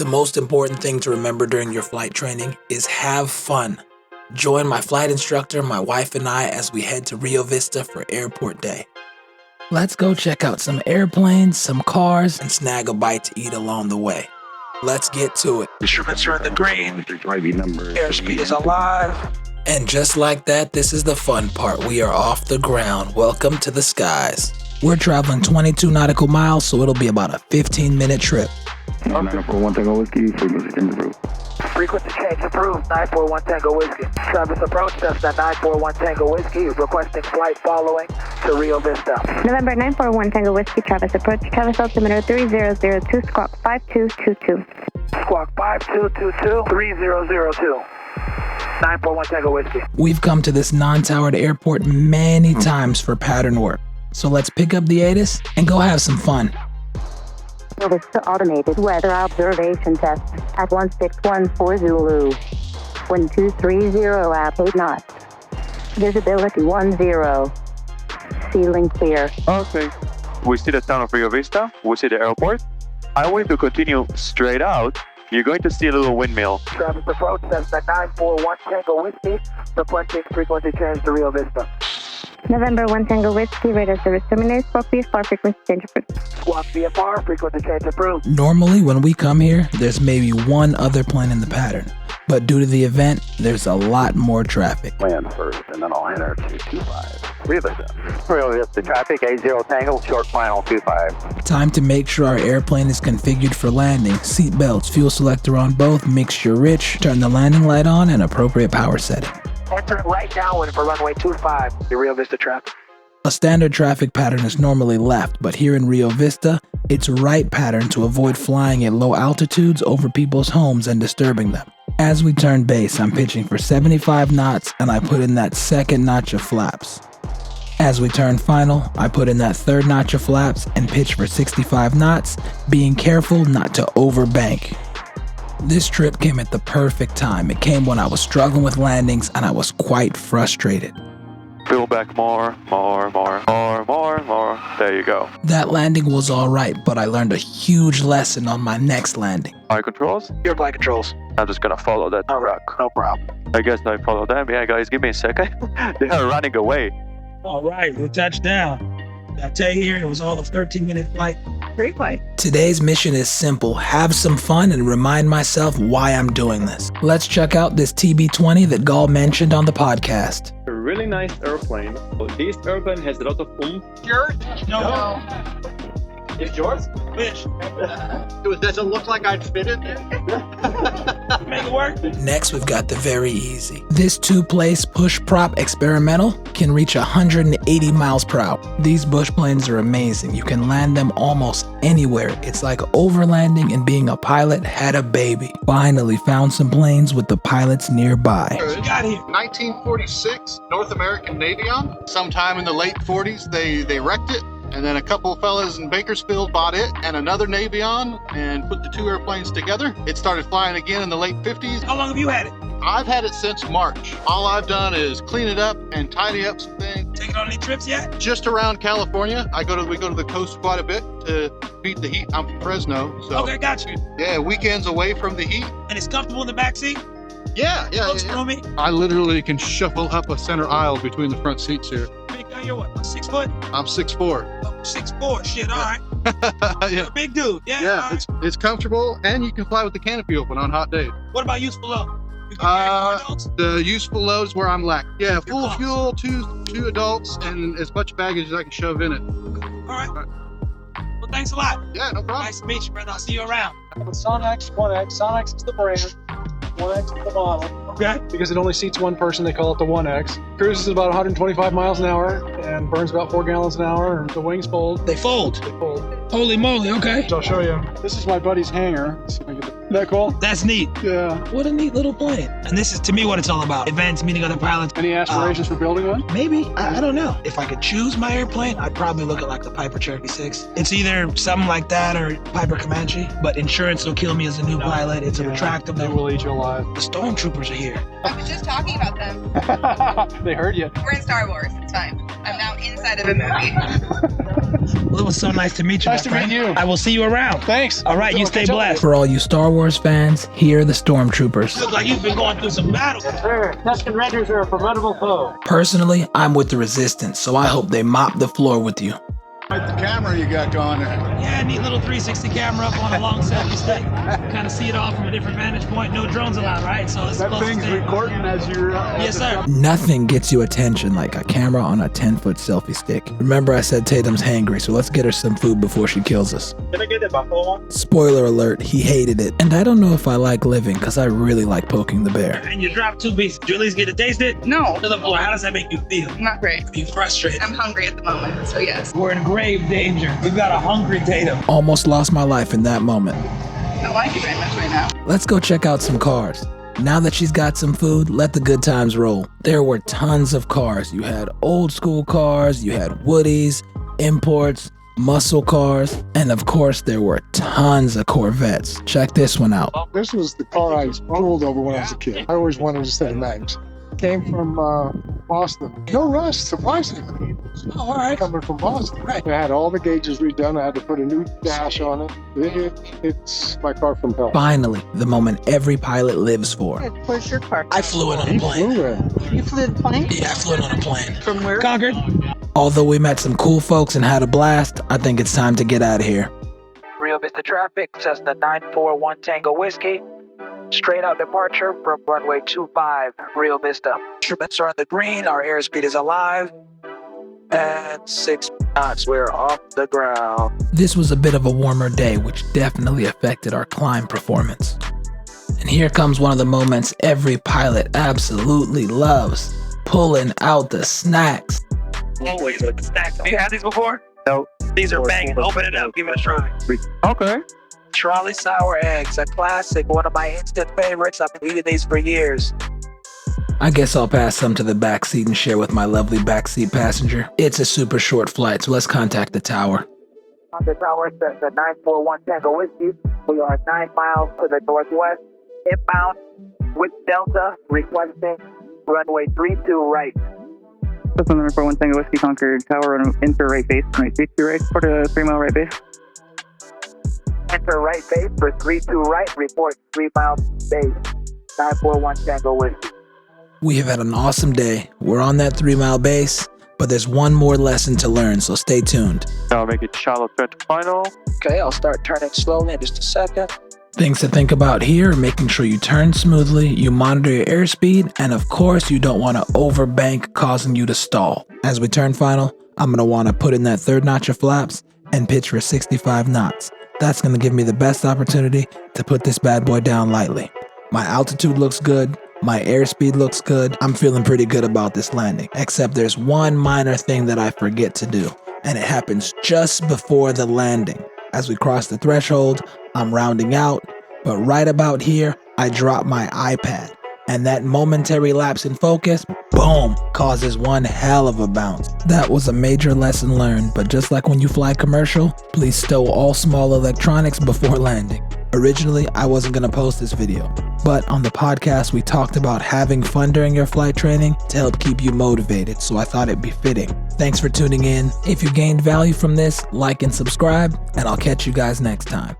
The most important thing to remember during your flight training is have fun. Join my flight instructor, my wife, and I as we head to Rio Vista for airport day. Let's go check out some airplanes, some cars, and snag a bite to eat along the way. Let's get to it. Instruments are in the green. Airspeed is alive. And just like that, this is the fun part. We are off the ground. Welcome to the skies. We're traveling 22 nautical miles, so it'll be about a 15-minute trip. 941 Tango Whiskey, frequency change approved. Frequency change approved, 941 Tango Whiskey. Travis approach, Cessna 941 Tango Whiskey, requesting flight following to Rio Vista. November 941 Tango Whiskey, Travis approach, Travis altimeter 3002, squawk 5222. Squawk 5222, 3002. 941 Tango Whiskey. We've come to this non-towered airport many times for pattern work. So let's pick up the ATIS and go have some fun. Rio Vista automated weather observation test at 1614 Zulu. Wind 230 at 8 knots. Visibility 10. Ceiling clear. Okay. We see the town of Rio Vista. We see the airport. I want you to continue straight out. You're going to see a little windmill. Travis approach, Cessna 941 Tango Whiskey, requesting frequency change to Rio Vista. November 1 Tango Whiskey, radar service terminated, squawk VFR, frequency change approved. Squawk VFR, frequency change approved. Normally, when we come here, there's maybe one other plane in the pattern. But due to the event, there's a lot more traffic. Land first, and then I'll enter 225. Rio Vista. Rio Vista traffic, A0 Tango, short final 25. Time to make sure our airplane is configured for landing. Seat belts, fuel selector on both, mixture rich, turn the landing light on, and appropriate power setting. Entering right downwind for runway 25, the Rio Vista traffic. A standard traffic pattern is normally left, but here in Rio Vista, it's right pattern to avoid flying at low altitudes over people's homes and disturbing them. As we turn base, I'm pitching for 75 knots and I put in that second notch of flaps. As we turn final, I put in that third notch of flaps and pitch for 65 knots, being careful not to overbank. This trip came at the perfect time. It came when I was struggling with landings and I was quite frustrated. Fill back more. There you go. That landing was alright, but I learned a huge lesson on my next landing. Flight controls? Your flight controls. I'm just gonna follow that truck. No problem. I guess I follow them. Yeah, guys, give me a second. They are running away. All right, we touched down. I tell you here, it was all a 13-minute flight. Great flight. Today's mission is simple. Have some fun and remind myself why I'm doing this. Let's check out this TB-20 that Gal mentioned on the podcast. A really nice airplane. This airplane has a lot of oomph. Yours? No. It's yours? Which? Does it look like I'd fit in there? Make it work? Next, we've got the very easy. This two-place push prop experimental can reach 180 miles per hour. These bush planes are amazing. You can land them almost anywhere. It's like overlanding and being a pilot had a baby. Finally found some planes with the pilots nearby. What you got here? 1946 North American Navion. Sometime in the late 40s, they wrecked it. And then a couple of fellas in Bakersfield bought it and another Navion and put the two airplanes together. It started flying again in the late 50s. How long have you had it? I've had it since March. All I've done is clean it up and tidy up some things. Taking on any trips yet? Just around California. We go to the coast quite a bit to beat the heat. I'm from Fresno, so Okay, got you. yeah, weekends away from the heat. And it's comfortable in the back seat? Yeah. Looks roomy? I literally can shuffle up a center aisle between the front seats here. Big guy, you're what, 6 foot? I'm 6'4". Oh, 6'4", shit, all right. You're a big dude, yeah. Yeah, all right. it's comfortable, and you can fly with the canopy open on hot days. What about useful load? You can carry 4 adults? The useful loads where I'm lacking. Yeah, full close. fuel, two adults, and as much baggage as I can shove in it. All right. Well, thanks a lot. Yeah, no problem. Nice to meet you, brother. I'll see you around. Sonex, 1X. Sonex is the brand. 1X is the model. Okay. Because it only seats one person, they call it the 1X. Cruises at about 125 miles an hour and burns about 4 gallons an hour. And the wings fold. They fold. They fold. Holy moly, okay. So I'll show you. This is my buddy's hangar. Let's see if I can get it. Isn't that cool? That's neat. Yeah. What a neat little plane. And this is, to me, what it's all about. Advanced meeting other pilots. Any aspirations for building one? Maybe. I don't know. If I could choose my airplane, I'd probably look at like the Piper Cherokee 6. It's either something like that or Piper Comanche, but insurance will kill me as a new pilot. It's a Yeah, retractable. They will eat you alive. The stormtroopers are here. I was just talking about them. They heard you. We're in Star Wars. It's fine. I'm now inside of a movie. Well, it was so nice to meet you. Nice to meet you. I will see you around. Thanks. All right, you stay blessed. For all you Star Wars fans, here are the stormtroopers. Look like you've been going through some battles. Sir, Tusken Raiders are a formidable foe. Personally, I'm with the Resistance, so I hope they mop the floor with you. Like the camera you got going there. Yeah, neat little 360 camera up on a long selfie stick. Kind of see it all from a different vantage point. No drones allowed, right? So it's That thing's recording as you're... Yes, sir. Nothing gets you attention like a camera on a 10-foot selfie stick. Remember I said Tatum's hangry, so let's get her some food before she kills us. Can I get the buffalo one? Spoiler alert, he hated it. And I don't know if I like living, because I really like poking the bear. And you drop 2 pieces. Did you at least get to taste it? No, To the floor. How does that make you feel? not great. Are you frustrated? I'm hungry at the moment, so yes. We're in grave danger. We've got a hungry Tatum. Almost lost my life in that moment. I don't like you very much right now. Let's go check out some cars. Now that she's got some food, let the good times roll. There were tons of cars. You had old school cars, you had Woodies, imports, muscle cars, and of course there were tons of Corvettes. Check this one out. This was the car I ruled over when I was a kid. I always wanted to say names. Came from Boston. No rust, surprisingly. Oh, all right. Coming from Boston. I had all the gauges redone. I had to put a new dash on it. It's my car from hell. Finally, the moment every pilot lives for. Where's your car? I flew in on a plane. Flew in. You flew the plane? Yeah, I flew in on a plane. From where? Concord. Although we met some cool folks and had a blast, I think it's time to get out of here. Rio Vista traffic, Cessna 941 Tango Whiskey. Straight out departure from runway 25, Rio Vista. Instruments are on the green, our airspeed is alive. And 6 knots, we're off the ground. This was a bit of a warmer day, which definitely affected our climb performance. And here comes one of the moments every pilot absolutely loves, pulling out the snacks. Always with the snacks. Have you had these before? No. These are banging. Open it up. Give it a try. Okay. Trolley sour eggs, a classic, one of my instant favorites. I've been eating these for years. I guess I'll pass some to the back seat and share with my lovely backseat passenger. It's a super short flight, so let's contact the tower. On the tower, the 941 Tango Whiskey. We are 9 miles to the northwest, inbound with Delta, requesting runway 32 right. Cessna 941 Tango Whiskey Concord Tower, enter right base, right 32 right, for the 3 mile right base. Enter right base for 32 right, report 3 mile base, 941 Tango Whiskey. We have had an awesome day. We're on that 3-mile base, but there's one more lesson to learn, so stay tuned. Now make it shallow turn to final. Okay, I'll start turning slowly in just a second. Things to think about here, making sure you turn smoothly, you monitor your airspeed, and of course you don't want to overbank, causing you to stall. As we turn final, I'm going to want to put in that 3rd notch of flaps and pitch for 65 knots. That's going to give me the best opportunity to put this bad boy down lightly. My altitude looks good. My airspeed looks good. I'm feeling pretty good about this landing, except there's one minor thing that I forget to do, and it happens just before the landing. As we cross the threshold, I'm rounding out, but right about here, I drop my iPad, and that momentary lapse in focus, boom, causes one hell of a bounce. That was a major lesson learned, but just like when you fly commercial, please stow all small electronics before landing. Originally, I wasn't going to post this video, but on the podcast, we talked about having fun during your flight training to help keep you motivated, so I thought it'd be fitting. Thanks for tuning in. If you gained value from this, like and subscribe, and I'll catch you guys next time.